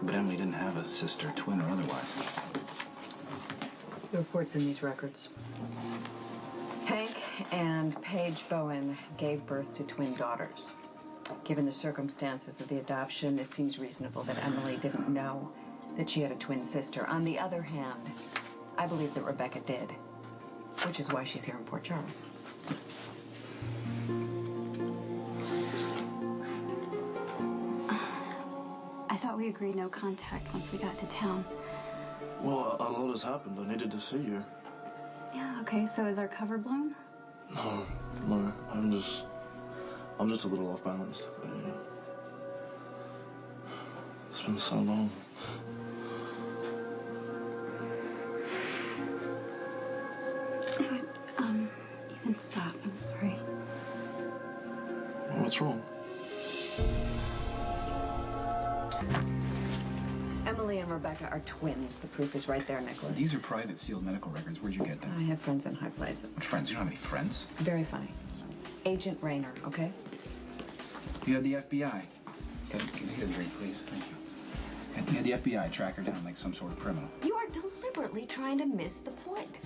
But Emily didn't have a sister, twin, or otherwise. The report's in these records. Hank and Paige Bowen gave birth to twin daughters. Given the circumstances of the adoption, it seems reasonable that Emily didn't know that she had a twin sister. On the other hand, I believe that Rebecca did, which is why she's here in Port Charles. I thought we agreed no contact once we got to town. Well, a lot has happened. I needed to see you. Yeah, okay, so is our cover blown? No, I'm just a little off balanced. It's been so long. Ethan, stop. I'm sorry. What's wrong? Emily and Rebecca are twins. The proof is right there, Nikolas. These are private sealed medical records. Where'd you get them? I have friends in high places. What friends? You don't have any friends? Very funny. Agent Rayner, okay? You had the FBI. Can I get a drink, please? Thank you. And you had the FBI track her down like some sort of criminal. You are deliberately trying to miss the point.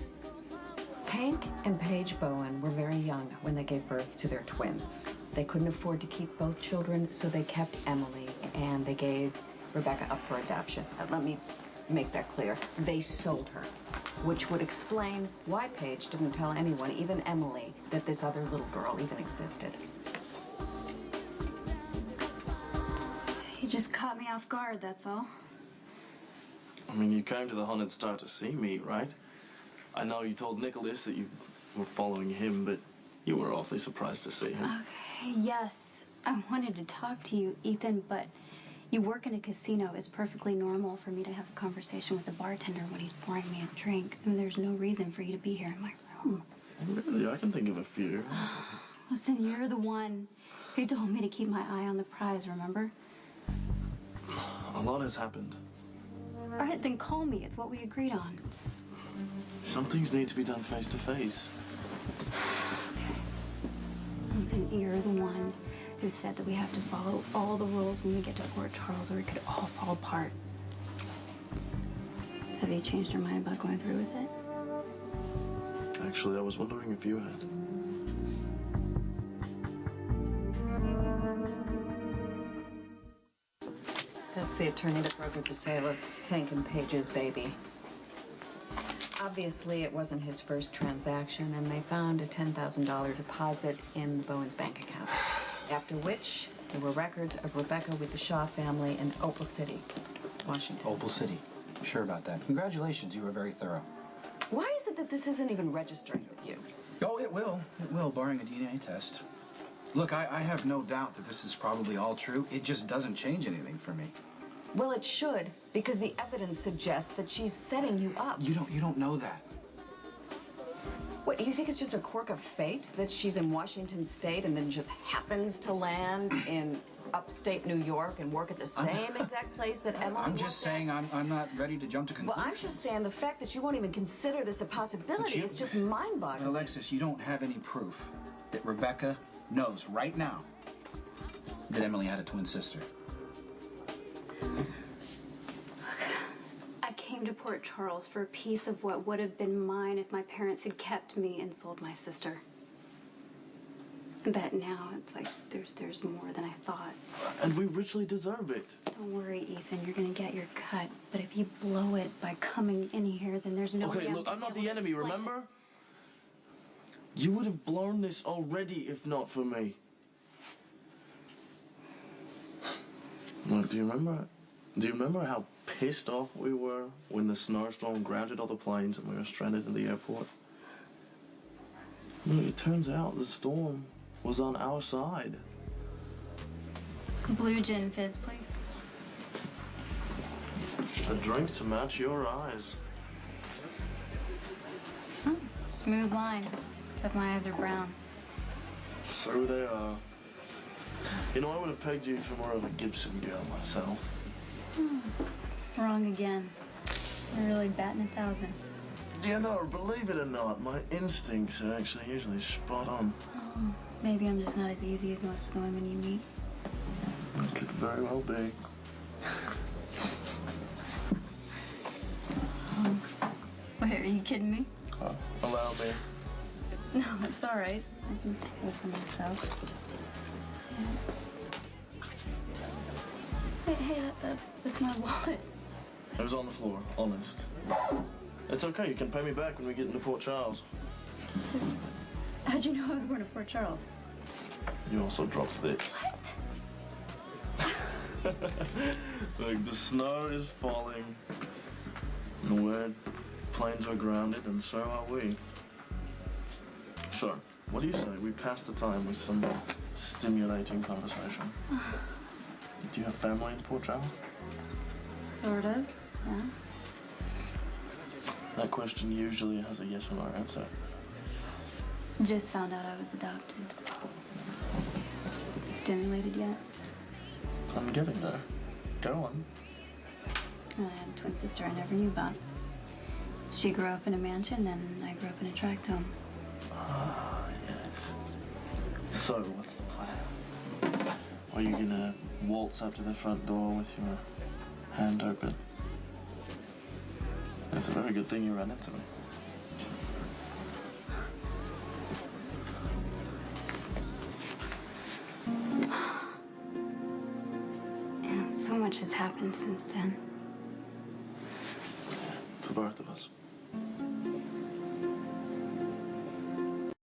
Hank and Paige Bowen were very young when they gave birth to their twins. They couldn't afford to keep both children, so they kept Emily, and they gave Rebecca up for adoption. Let me make that clear. They sold her, which would explain why Paige didn't tell anyone, even Emily, that this other little girl even existed. You just caught me off guard, that's all. I mean, you came to the Haunted Star to see me, right? I know you told Nikolas that you were following him, but you were awfully surprised to see him. Okay, yes. I wanted to talk to you, Ethan, but you work in a casino. It's perfectly normal for me to have a conversation with the bartender when he's pouring me a drink. And there's no reason for you to be here in my room. Really? I can think of a few. Listen, you're the one who told me to keep my eye on the prize, remember? A lot has happened. All right, then call me. It's what we agreed on. Some things need to be done face to face. Okay. Listen, you're the one who said that we have to follow all the rules when we get to Port Charles or it could all fall apart. Have you changed your mind about going through with it? Actually, I was wondering if you had. That's the attorney that brokered the sale of Hank and Paige's baby. Obviously, it wasn't his first transaction, and they found a $10,000 deposit in the Bowen's bank account. After which, there were records of Rebecca with the Shaw family in Opal City, Washington. Opal City. Sure about that. Congratulations, you were very thorough. Why is it that this isn't even registering with you? Oh, it will. It will, barring a DNA test. Look, I have no doubt that this is probably all true. It just doesn't change anything for me. Well, it should, because the evidence suggests that she's setting you up. You don't know that. What, do you think it's just a quirk of fate that she's in Washington State and then just happens to land in upstate New York and work at the same exact place that Emily I'm just saying I'm not ready to jump to conclusions. Well, I'm just saying the fact that you won't even consider this a possibility is just mind-boggling. Alexis, you don't have any proof that Rebecca knows right now that Emily had a twin sister. I came to Port Charles for a piece of what would have been mine if my parents had kept me and sold my sister. But now it's like there's more than I thought. And we richly deserve it. Don't worry, Ethan. You're gonna get your cut. But if you blow it by coming in here, then there's no way Okay, look, I'm not the enemy, remember? You would have blown this already if not for me. Look, do you remember how pissed off we were when the snowstorm grounded all the planes and we were stranded in the airport? Well, it turns out the storm was on our side. Blue gin fizz, please. A drink to match your eyes. Oh, smooth line. Except my eyes are brown. So they are. You know, I would have pegged you for more of a Gibson girl myself. Wrong again. You're really batting 1,000. Yeah, no, believe it or not, my instincts are actually usually spot on. Oh, maybe I'm just not as easy as most of the women you meet. It could very well be. kidding me? Allow me. No, it's all right. I can pay for myself. Hey, that's my wallet. It was on the floor, honest. It's okay, you can pay me back when we get into Port Charles. How'd you know I was going to Port Charles? You also dropped this. What? Look, the snow is falling. And the word planes are grounded, and so are we. So, what do you say we pass the time with some stimulating conversation? Do you have family in Port Charles? Sort of, yeah. That question usually has a yes or no answer. Just found out I was adopted. Stimulated yet? I'm getting there. Go on. I had a twin sister I never knew about. She grew up in a mansion, and I grew up in a tract home. Ah, yes. So, what's the plan? Are you gonna waltz up to the front door with your hand open? It's a very good thing you ran into me. And so much has happened since then. For both of us.